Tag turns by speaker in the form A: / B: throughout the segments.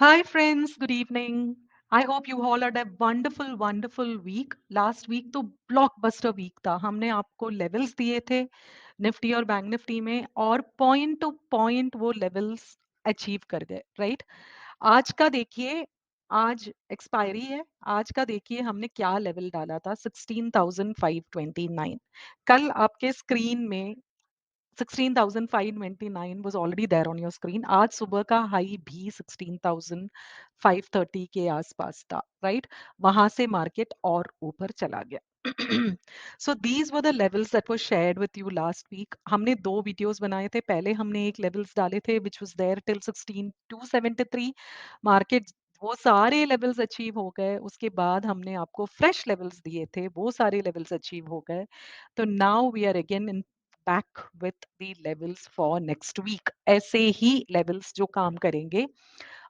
A: Hi, friends. Good evening. I hope you all had a wonderful, wonderful week. Last week तो blockbuster week था. हमने आपको levels दिए थे निफ्टी और बैंक निफ्टी में और पॉइंट टू पॉइंट वो लेवल्स अचीव कर गए, राइट? आज का देखिए, आज एक्सपायरी है. आज का देखिए हमने क्या लेवल डाला था, 16,529. कल आपके स्क्रीन में 16,529 was already there on your screen. आज सुबह का हाई भी 16,530 के आसपास था, राइट? वहां से मार्केट और ऊपर चला गया. So these were the levels that were shared with you last week. हमने दो वीडियोस बनाए थे. पहले हमने एक लेवल्स डाले थे which was there till 16,273. Market वो सारे लेवल्स अचीव हो गए. उसके बाद हमने आपको फ्रेश लेवल्स दिए थे. वो सारे लेवल्स अचीव हो गए. तो now we are again in back with the levels for next week. ऐसे ही levels जो काम करेंगे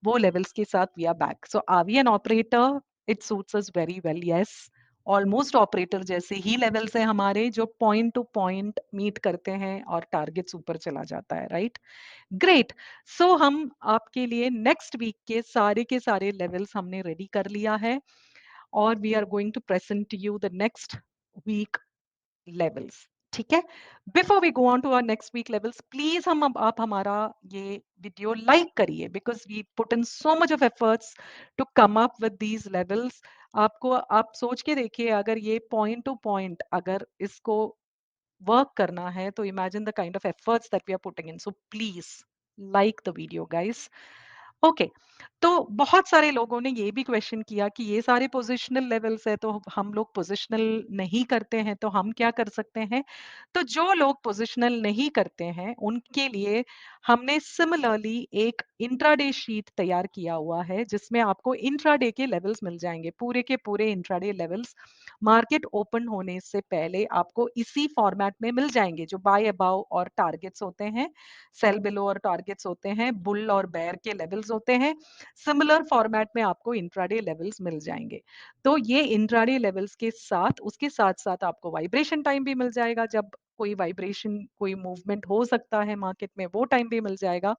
A: वो levels के साथ we are back. So are we an operator? It suits us very well. Yes. Almost operator जैसे ही लेवल्स है हमारे जो पॉइंट टू पॉइंट मीट करते हैं और टारगेट्स ऊपर चला जाता है, राइट? ग्रेट. सो हम आपके लिए नेक्स्ट वीक के सारे लेवल्स हमने रेडी कर लिया है और we are going to present you the next week levels. ठीक है. Before we go on to our next week levels, please आप हमारा ये वीडियो लाइक करिए because we put in so much of efforts to come up with these levels. आपको आप सोच के देखिए, अगर ये पॉइंट टू पॉइंट अगर इसको वर्क करना है तो imagine the kind of efforts that we are putting in. So please like the video guys. Okay. तो बहुत सारे लोगों ने ये भी क्वेश्चन किया कि ये सारे पोजिशनल लेवल्स है तो हम लोग पोजिशनल नहीं करते हैं तो हम क्या कर सकते हैं. तो जो लोग पोजिशनल नहीं करते हैं उनके लिए हमने सिमिलरली एक इंट्राडे शीट तैयार किया हुआ है जिसमें आपको इंट्राडे के लेवल्स मिल जाएंगे. पूरे के पूरे इंट्राडे लेवल्स मार्केट ओपन होने से पहले आपको इसी फॉर्मेट में मिल जाएंगे. जो बाय अबाव और टारगेट्स होते हैं, सेल बिलो और टारगेट्स होते हैं, बुल और बेयर के लेवल्स होते हैं, सिमिलर फॉर्मेट में आपको इंट्राडे लेवल्स मिल जाएंगे. तो ये इंट्राडे लेवल्स के साथ उसके साथ साथ आपको वाइब्रेशन टाइम भी मिल जाएगा. जब कोई वाइब्रेशन कोई मूवमेंट हो सकता है मार्केट में वो टाइम भी मिल जाएगा.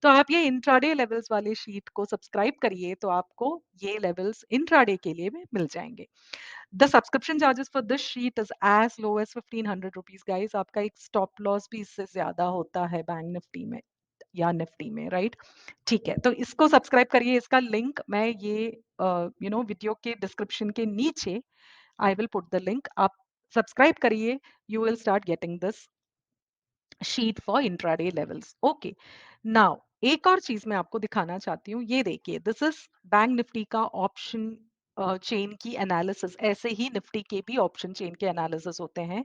A: तो आप ये इंट्राडे लेवल्स वाले शीट को सब्सक्राइब करिए तो आपको ये लेवल्स इंट्राडे के लिए भी मिल जाएंगे. The subscription charges for this sheet is as low as 1500 rupees guys. आपका एक स्टॉप लॉस भी इससे ज्यादा होता है बैंक निफ्टी में या निफ्टी में, राइट? ठीक है. तो इसको सब्सक्राइब करिए. इसका लिंक मैं ये वीडियो के डिस्क्रिप्शन के नीचे I will put the link. आप सब्सक्राइब करिए. You will start getting this sheet for intraday levels. Okay. Now एक और चीज मैं आपको दिखाना चाहती हूँ. ये देखिए, दिस इज बैंक निफ्टी का ऑप्शन चेन की एनालिसिस. ऐसे ही निफ्टी के भी ऑप्शन चेन के एनालिसिस होते हैं.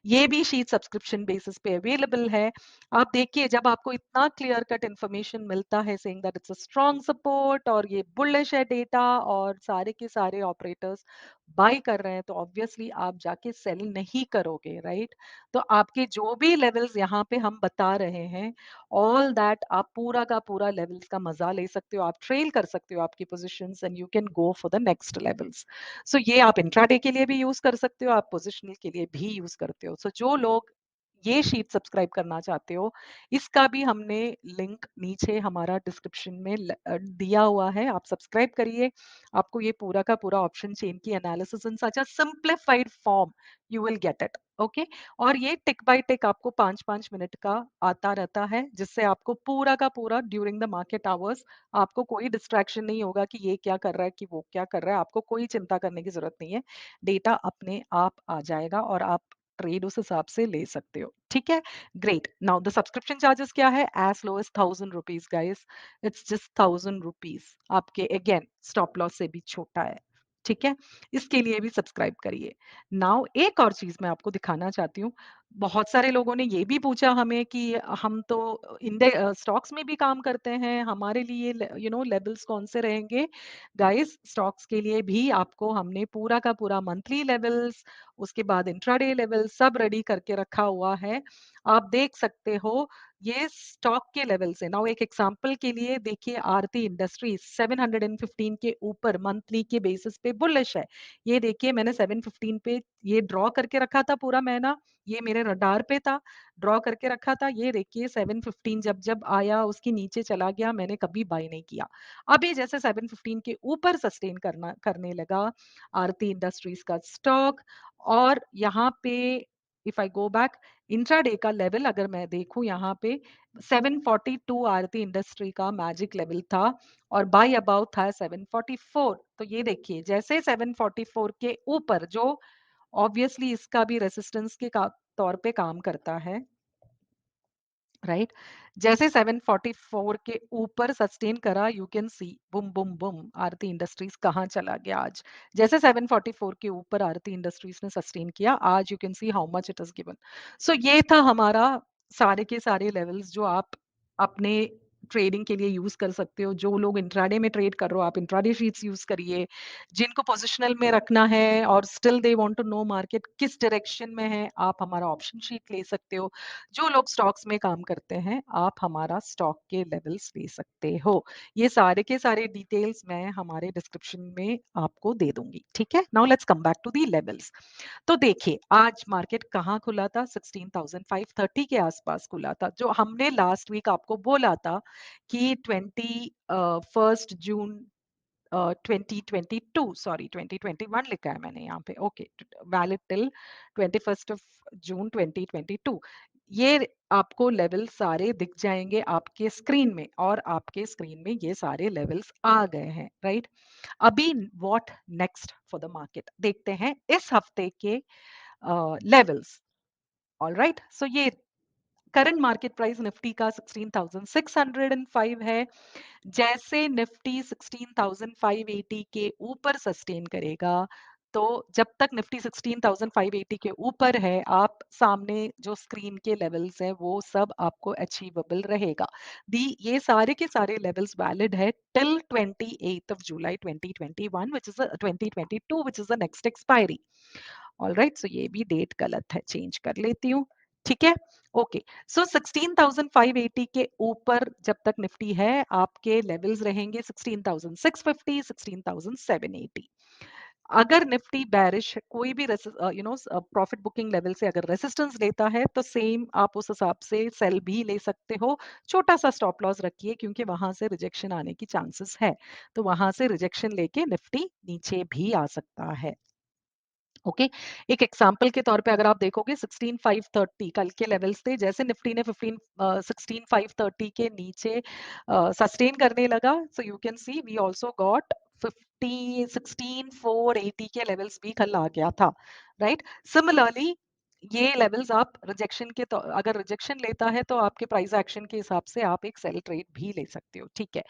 A: ये भी शीट सब्सक्रिप्शन बेसिस पे अवेलेबल है. आप देखिए, जब आपको इतना क्लियर कट इंफॉर्मेशन मिलता है saying that it's a strong support और ये बुलिश है डेटा और सारे के सारे ऑपरेटर्स बाय कर रहे हैं तो ऑब्वियसली आप जाके सेल नहीं करोगे, राइट? तो आपके जो भी लेवल्स यहाँ पे हम बता रहे हैं, ऑल दैट आप पूरा का पूरा लेवल्स का मजा ले सकते हो. आप ट्रेल कर सकते हो आपकी positions and you can go for the next levels. So ये आप इंट्राडे के लिए भी यूज कर सकते हो, आप पोजिशनल के लिए भी यूज करते हो. सो जो लोग ये शीट सब्सक्राइब करना चाहते हो, इसका भी हमने लिंक नीचे हमारा डिस्क्रिप्शन में दिया हुआ है. आप सब्सक्राइब करिए. आपको ये पूरा का पूरा ऑप्शन चेन की analysis in such a simplified form you will get it. Okay. और ये टिक बाय टिक आपको 5-5 मिनट का आता रहता है जिससे आपको पूरा का पूरा ड्यूरिंग द मार्केट आवर्स आपको कोई डिस्ट्रैक्शन नहीं होगा कि ये क्या कर रहा है कि वो क्या कर रहा है. आपको कोई चिंता करने की जरूरत नहीं है. डेटा अपने आप आ जाएगा और आप ट्रेड उस हिसाब से ले सकते हो. ठीक है. Great. Now the subscription charges क्या है? As low as 1000 rupees guys. It's just 1000 rupees. आपके अगेन स्टॉप लॉस से भी छोटा है. ठीक है. इसके लिए भी सब्सक्राइब करिए. नाउ एक और चीज मैं आपको दिखाना चाहती हूँ. बहुत सारे लोगों ने ये भी पूछा हमें कि हम तो स्टॉक्स में भी काम करते हैं, हमारे लिए लेवल्स कौन से रहेंगे. गाइस, स्टॉक्स के लिए भी आपको हमने पूरा का पूरा मंथली लेवल्स, उसके बाद इंट्राडे लेवल सब रेडी करके रखा हुआ है. आप देख सकते हो ये स्टॉक के लेवल से। नाउ एक एग्जांपल के लिए देखिए, आरती इंडस्ट्रीज 715 के ऊपर मंथली के बेसिस पे बुलिश है। ये देखिए मैंने 715 पे ये ड्रॉ करके रखा था पूरा महीना, ये मेरे रडार पे था, ड्रॉ करके रखा था। ये देखिए 715 जब जब आया उसके नीचे चला गया, मैंने कभी बाय नहीं किया। अभी जैसे 715 के ऊपर सस्टेन करने लगा आरती इंडस्ट्रीज का स्टॉक, और यहाँ पे if I go back intraday का लेवल अगर मैं देखूं, यहाँ पे 742 आरती इंडस्ट्री का मैजिक लेवल था और बाय अबाउट था 744। तो ये देखिए जैसे 744 के ऊपर, जो ऑब्वियसली इसका भी रेसिस्टेंस के तौर पे काम करता है, राइट, जैसे 744 के ऊपर सस्टेन करा, you can C Bum Bum Bum Aarti industries कहाँ चला गया आज। जैसे 744 के ऊपर आरती इंडस्ट्रीज ने सस्टेन किया, आज you can see how much it is given. So ये था हमारा सारे के सारे लेवल्स जो आप अपने ट्रेडिंग के लिए यूज कर सकते हो। जो लोग इंट्राडे में ट्रेड कर रहे हो, आप इंट्राडे शीट्स यूज करिए। जिनको पोजिशनल में रखना है और still they want to know market किस डायरेक्शन में है, आप हमारा ऑप्शन शीट ले सकते हो। जो लोग स्टॉक्स में काम करते हैं, आप हमारा स्टॉक के लेवल्स ले सकते हो। ये सारे के सारे डिटेल्स मैं हमारे डिस्क्रिप्शन में आपको दे दूंगी, ठीक है। Now let's come back to the levels. तो देखिए आज मार्केट कहाँ खुला था, 16,530 के आसपास खुला था। जो हमने लास्ट वीक आपको बोला था कि 21 जून 2022, सॉरी 2021 लिखा है मैंने यहाँ पे, ओके, वैलिड टिल 21 जून 2022। ये आपको लेवल सारे दिख जाएंगे आपके स्क्रीन में, और आपके स्क्रीन में ये सारे लेवल्स आ गए हैं, राइट। अभी what next for the market देखते हैं इस हफ्ते के लेवल्स। ऑल राइट, सो ये करंट मार्केट प्राइस निफ्टी का 16,605 है। जैसे निफ्टी 16,580 के ऊपर सस्टेन करेगा, तो जब तक निफ्टी 16,580 के ऊपर है, आप सामने जो स्क्रीन के लेवल्स हैं वो सब आपको अचीवेबल रहेगा। दी ये सारे के सारे लेवल्स वैलिड है till 28 July 2021 which is 2022 which is the next expiry. All right, so ये भी डेट गलत है, चेंज कर लेती हूँ, ठीक है। ओके, सो 16,580 के ऊपर जब तक निफ्टी है, आपके लेवल्स रहेंगे 16,650, 16,780। अगर निफ्टी बैरिश कोई भी प्रॉफिट बुकिंग लेवल से अगर रेसिस्टेंस लेता है, तो सेम आप उस हिसाब से सेल भी ले सकते हो। छोटा सा स्टॉप लॉस रखिए, क्योंकि वहां से रिजेक्शन आने की चांसेस है, तो वहां से रिजेक्शन लेके निफ्टी नीचे भी आ सकता है। ओके, एक एग्जांपल के तौर पे अगर आप देखोगे 16,530 कल के लेवल्स थे, जैसे निफ्टी ने 16,530 के नीचे सस्टेन करने लगा, so you can see we also got 16,480 के लेवल्स भी कल आ गया था, राइट। सिमिलरली ये लेवल्स आप रिजेक्शन के अगर रिजेक्शन लेता है, तो आपके प्राइस एक्शन के हिसाब से आप एक सेल ट्रेड भी ले सकते हो, ठीक है।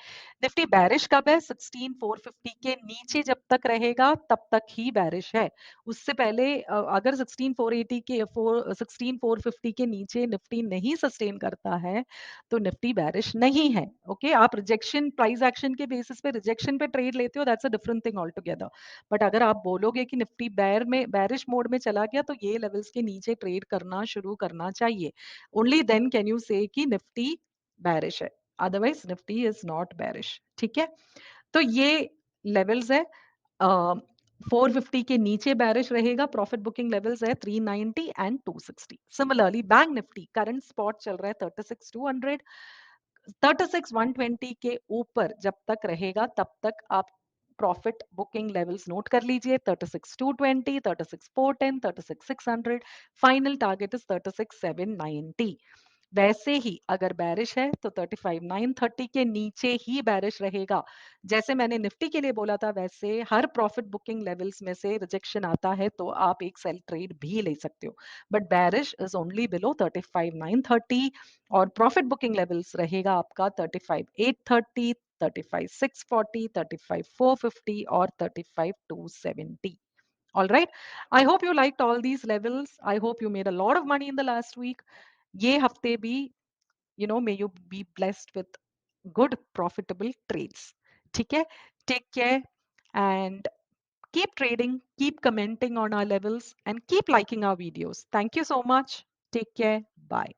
A: निफ्टी बैरिश कब है, 16,450 के नीचे जब तक रहेगा तब तक ही बैरिश है। उससे पहले अगर 16,480 के 16,450 के नीचे निफ्टी नहीं सस्टेन करता है, तो निफ्टी बैरिश नहीं है। ओके, आप रिजेक्शन प्राइस एक्शन के बेसिस पे रिजेक्शन पे ट्रेड लेते हो, that's a different thing all together. But अगर आप बोलोगे कि निफ्टी बैरिश मोड में चला गया, तो ये लेवल्स के नीचे ट्रेड करना शुरू करना चाहिए। ओनली देन कैन यू से कि निफ्टी बैरिश है, अदरवाइज निफ्टी इज नॉट बैरिश, ठीक है। तो ये लेवल्स है। 450 के नीचे बैरिश रहेगा, प्रॉफिट बुकिंग लेवल्स है 390 and 260। Similarly bank Nifty current spot चल रहा है 36,200, 36,120 के ऊपर जब तक रहेगा तब तक आप प्रॉफिट बुकिंग लेवल्स नोट कर लीजिए, 36,220, 36,410, 36,600। Final target is 36,790। वैसे ही अगर बैरिश है तो 35,930 के नीचे ही बैरिश रहेगा। जैसे मैंने निफ्टी के लिए बोला था, वैसे हर प्रॉफिट बुकिंग लेवल्स में से रिजेक्शन आता है तो आप एक सेल ट्रेड भी ले सकते हो, बट बैरिश इज ओनली बिलो 35,930, और प्रॉफिट बुकिंग लेवल्स रहेगा आपका 35,830, 35,640, 35,450 और 35,270। All right. I hope you liked all these levels. I hope you made a lot of money in the last week. ये हफ्ते भी may you be blessed with good profitable trades. ठीक है, take care and keep trading, keep commenting on our levels and keep liking our videos. Thank you so much. Take care. Bye.